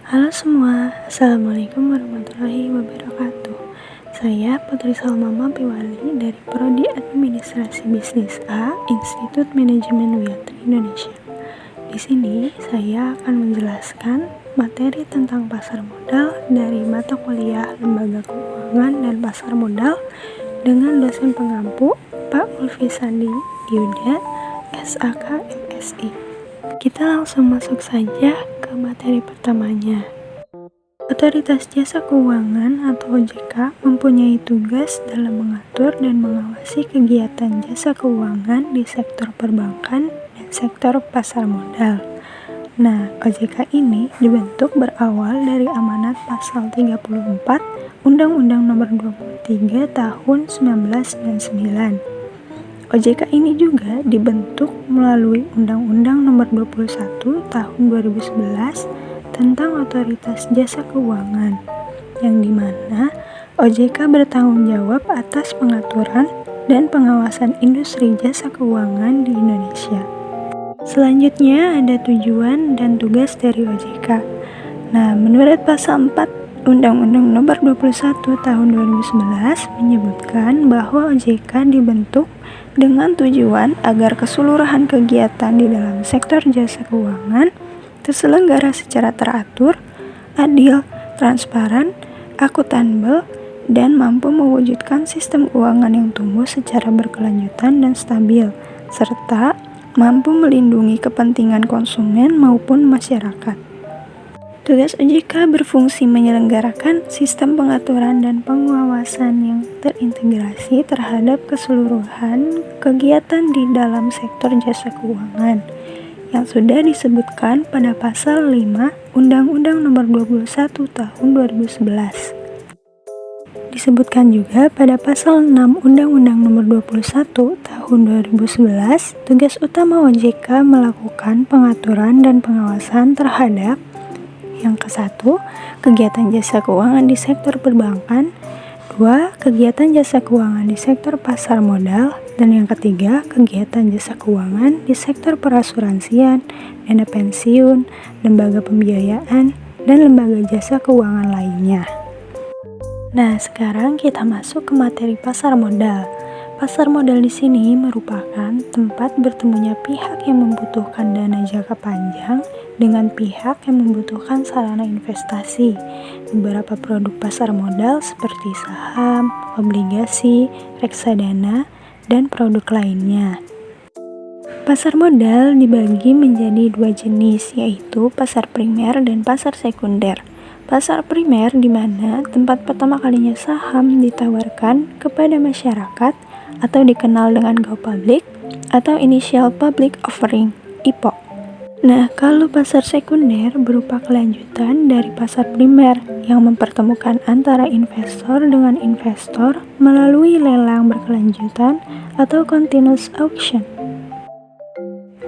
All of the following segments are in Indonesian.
Halo semua, Assalamualaikum warahmatullahi wabarakatuh. Saya Putri Salma Mampiwali dari Prodi Administrasi Bisnis A, Institut Manajemen Wiatri Indonesia. Di sini saya akan menjelaskan materi tentang pasar modal dari mata kuliah Lembaga Keuangan dan Pasar Modal dengan dosen pengampu Pak Ulfi Sandi Yuda, SAK MSI. Kita langsung masuk saja ke materi pertamanya. Otoritas Jasa Keuangan atau OJK mempunyai tugas dalam mengatur dan mengawasi kegiatan jasa keuangan di sektor perbankan dan sektor pasar modal. Nah, OJK ini dibentuk berawal dari amanat pasal 34 Undang-Undang Nomor 23 Tahun 1999. OJK ini juga dibentuk melalui Undang-Undang Nomor 21 Tahun 2011 tentang Otoritas Jasa Keuangan, yang dimana OJK bertanggung jawab atas pengaturan dan pengawasan industri jasa keuangan di Indonesia. Selanjutnya ada tujuan dan tugas dari OJK. Nah, menurut pasal 4 Undang-Undang Nomor 21 Tahun 2011 menyebutkan bahwa OJK dibentuk dengan tujuan agar keseluruhan kegiatan di dalam sektor jasa keuangan terselenggara secara teratur, adil, transparan, akuntabel, dan mampu mewujudkan sistem keuangan yang tumbuh secara berkelanjutan dan stabil, serta mampu melindungi kepentingan konsumen maupun masyarakat. Tugas OJK berfungsi menyelenggarakan sistem pengaturan dan pengawasan yang terintegrasi terhadap keseluruhan kegiatan di dalam sektor jasa keuangan yang sudah disebutkan pada pasal 5 Undang-Undang Nomor 21 Tahun 2011. Disebutkan juga pada pasal 6 Undang-Undang Nomor 21 Tahun 2011, tugas utama OJK melakukan pengaturan dan pengawasan terhadap yang ke-1, kegiatan jasa keuangan di sektor perbankan, 2, kegiatan jasa keuangan di sektor pasar modal, dan yang ketiga, kegiatan jasa keuangan di sektor perasuransian, dana pensiun, lembaga pembiayaan, dan lembaga jasa keuangan lainnya. Nah, sekarang kita masuk ke materi pasar modal. Pasar modal di sini merupakan tempat bertemunya pihak yang membutuhkan dana jangka panjang dengan pihak yang membutuhkan sarana investasi. Beberapa produk pasar modal seperti saham, obligasi, reksadana, dan produk lainnya. Pasar modal dibagi menjadi dua jenis, yaitu pasar primer dan pasar sekunder. Pasar primer di mana tempat pertama kalinya saham ditawarkan kepada masyarakat atau dikenal dengan go public atau initial public offering (IPO). Nah, kalau pasar sekunder berupa kelanjutan dari pasar primer yang mempertemukan antara investor dengan investor melalui lelang berkelanjutan atau continuous auction.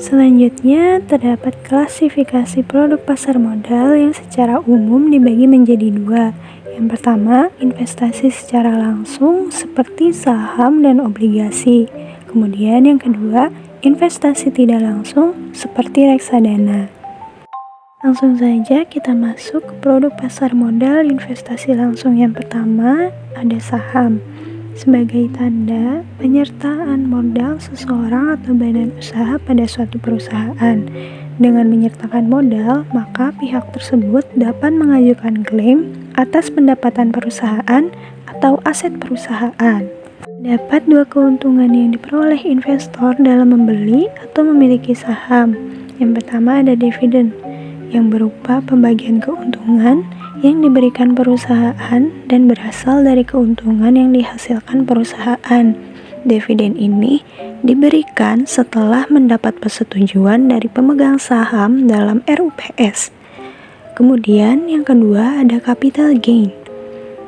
Selanjutnya, terdapat klasifikasi produk pasar modal yang secara umum dibagi menjadi dua. Yang pertama, investasi secara langsung seperti saham dan obligasi. Kemudian yang kedua, investasi tidak langsung seperti reksadana. Langsung saja kita masuk ke produk pasar modal investasi langsung. Yang pertama, ada saham. Sebagai tanda penyertaan modal seseorang atau badan usaha pada suatu perusahaan. Dengan menyertakan modal, maka pihak tersebut dapat mengajukan klaim atas pendapatan perusahaan atau aset perusahaan. Dapat dua keuntungan yang diperoleh investor dalam membeli atau memiliki saham. Yang pertama ada dividen, yang berupa pembagian keuntungan yang diberikan perusahaan dan berasal dari keuntungan yang dihasilkan perusahaan. Dividen ini diberikan setelah mendapat persetujuan dari pemegang saham dalam RUPS. Kemudian yang kedua ada capital gain,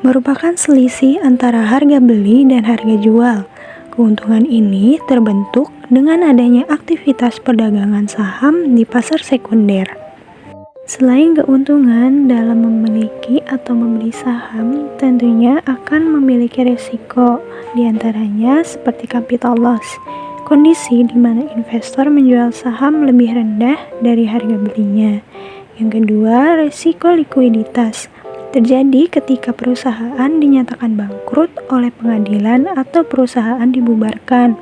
merupakan selisih antara harga beli dan harga jual. Keuntungan ini terbentuk dengan adanya aktivitas perdagangan saham di pasar sekunder. Selain keuntungan dalam memiliki atau membeli saham, tentunya akan memiliki risiko, diantaranya seperti capital loss, kondisi di mana investor menjual saham lebih rendah dari harga belinya. Yang kedua, resiko likuiditas. Terjadi ketika perusahaan dinyatakan bangkrut oleh pengadilan atau perusahaan dibubarkan.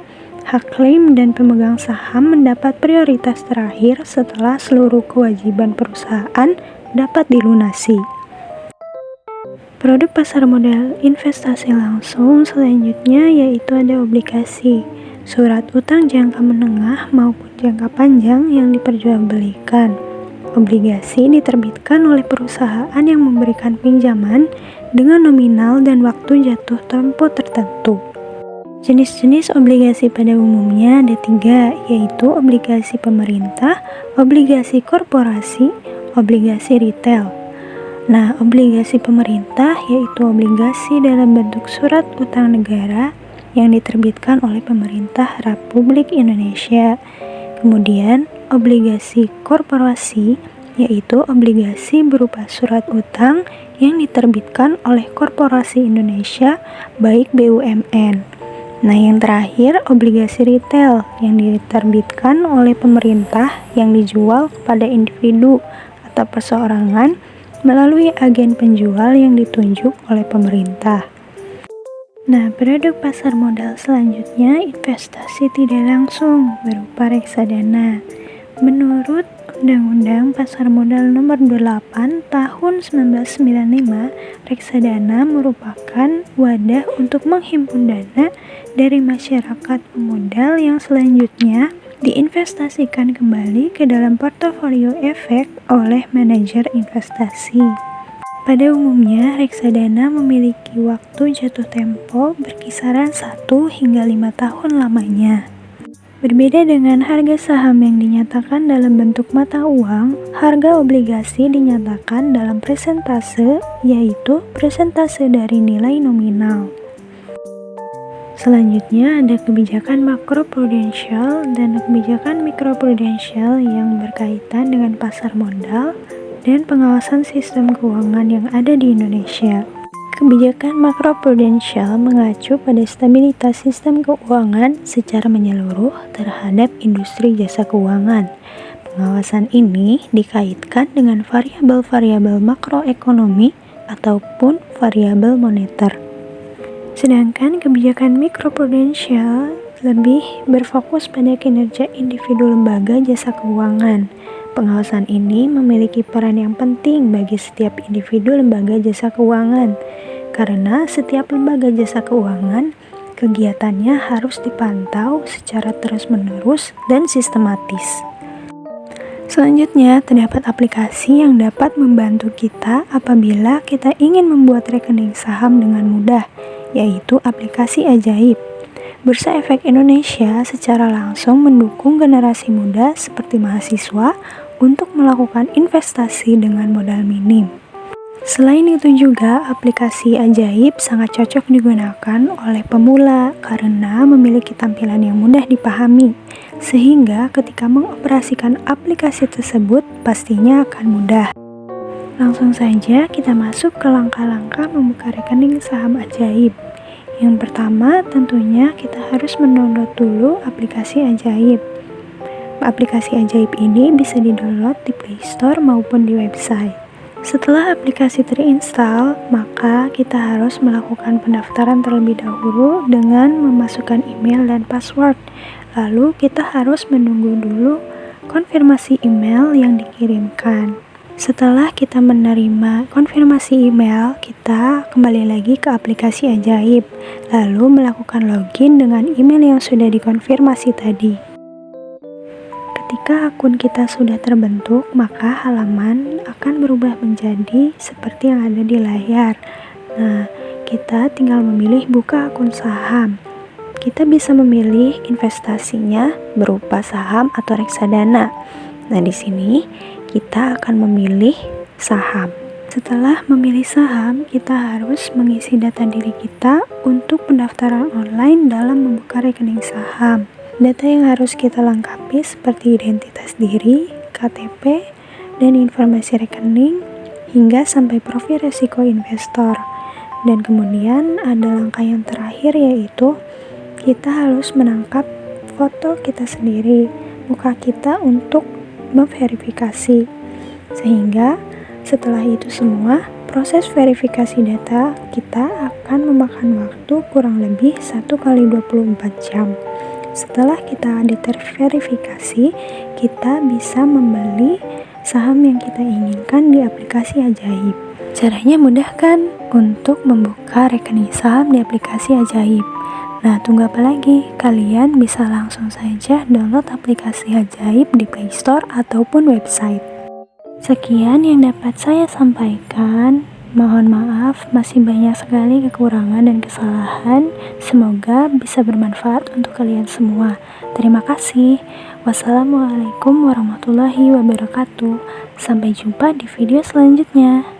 Hak klaim dan pemegang saham mendapat prioritas terakhir setelah seluruh kewajiban perusahaan dapat dilunasi. Produk pasar modal investasi langsung selanjutnya yaitu ada obligasi, surat utang jangka menengah maupun jangka panjang yang diperjualbelikan. Obligasi diterbitkan oleh perusahaan yang memberikan pinjaman dengan nominal dan waktu jatuh tempo tertentu. Jenis-jenis obligasi pada umumnya ada 3, yaitu obligasi pemerintah, obligasi korporasi, obligasi retail. Nah, obligasi pemerintah yaitu obligasi dalam bentuk surat utang negara yang diterbitkan oleh pemerintah Republik Indonesia. Kemudian, obligasi korporasi yaitu obligasi berupa surat utang yang diterbitkan oleh korporasi Indonesia baik BUMN. Nah, yang terakhir obligasi retail yang diterbitkan oleh pemerintah yang dijual kepada individu atau perseorangan melalui agen penjual yang ditunjuk oleh pemerintah. Nah, produk pasar modal selanjutnya investasi tidak langsung berupa reksadana. Menurut Undang-Undang Pasar Modal Nomor 8 Tahun 1995, reksadana merupakan wadah untuk menghimpun dana dari masyarakat pemodal yang selanjutnya diinvestasikan kembali ke dalam portofolio efek oleh manajer investasi. Pada umumnya, reksadana memiliki waktu jatuh tempo berkisaran 1 hingga 5 tahun lamanya. Berbeda dengan harga saham yang dinyatakan dalam bentuk mata uang, harga obligasi dinyatakan dalam persentase, yaitu persentase dari nilai nominal. Selanjutnya ada kebijakan makroprudensial dan kebijakan mikroprudensial yang berkaitan dengan pasar modal dan pengawasan sistem keuangan yang ada di Indonesia. Kebijakan makroprudensial mengacu pada stabilitas sistem keuangan secara menyeluruh terhadap industri jasa keuangan. Pengawasan ini dikaitkan dengan variabel-variabel makroekonomi ataupun variabel moneter. Sedangkan kebijakan mikroprudensial lebih berfokus pada kinerja individu lembaga jasa keuangan. Pengawasan ini memiliki peran yang penting bagi setiap individu lembaga jasa keuangan, karena setiap lembaga jasa keuangan kegiatannya harus dipantau secara terus-menerus dan sistematis. Selanjutnya, terdapat aplikasi yang dapat membantu kita apabila kita ingin membuat rekening saham dengan mudah, yaitu aplikasi Ajaib. Bursa Efek Indonesia secara langsung mendukung generasi muda seperti mahasiswa untuk melakukan investasi dengan modal minim. Selain itu juga, aplikasi Ajaib sangat cocok digunakan oleh pemula karena memiliki tampilan yang mudah dipahami, sehingga ketika mengoperasikan aplikasi tersebut pastinya akan mudah. Langsung saja kita masuk ke langkah-langkah membuka rekening saham Ajaib. Yang pertama, tentunya kita harus mendownload dulu aplikasi Ajaib. Aplikasi Ajaib ini bisa di-download di Play Store maupun di website. Setelah aplikasi terinstall, maka kita harus melakukan pendaftaran terlebih dahulu dengan memasukkan email dan password. Lalu kita harus menunggu dulu konfirmasi email yang dikirimkan. Setelah kita menerima konfirmasi email, kita kembali lagi ke aplikasi Ajaib, lalu melakukan login dengan email yang sudah dikonfirmasi tadi. Ketika akun kita sudah terbentuk, maka halaman akan berubah menjadi seperti yang ada di layar. Nah, kita tinggal memilih buka akun saham. Kita bisa memilih investasinya berupa saham atau reksadana. Nah, di sini kita akan memilih saham. Setelah memilih saham, kita harus mengisi data diri kita untuk pendaftaran online dalam membuka rekening saham. Data yang harus kita lengkapi seperti identitas diri, KTP, dan informasi rekening, hingga sampai profil resiko investor. Dan kemudian ada langkah yang terakhir, yaitu kita harus menangkap foto kita sendiri, muka kita untuk memverifikasi. Sehingga setelah itu semua, proses verifikasi data kita akan memakan waktu kurang lebih 1 kali 24 jam. Setelah kita diverifikasi, kita bisa membeli saham yang kita inginkan di aplikasi Ajaib. Caranya mudah kan? Untuk membuka rekening saham di aplikasi Ajaib. Nah, tunggu apa lagi? Kalian bisa langsung saja download aplikasi Ajaib di Play Store ataupun website. Sekian yang dapat saya sampaikan. Mohon maaf, masih banyak sekali kekurangan dan kesalahan. Semoga bisa bermanfaat untuk kalian semua. Terima kasih. Wassalamualaikum warahmatullahi wabarakatuh. Sampai jumpa di video selanjutnya.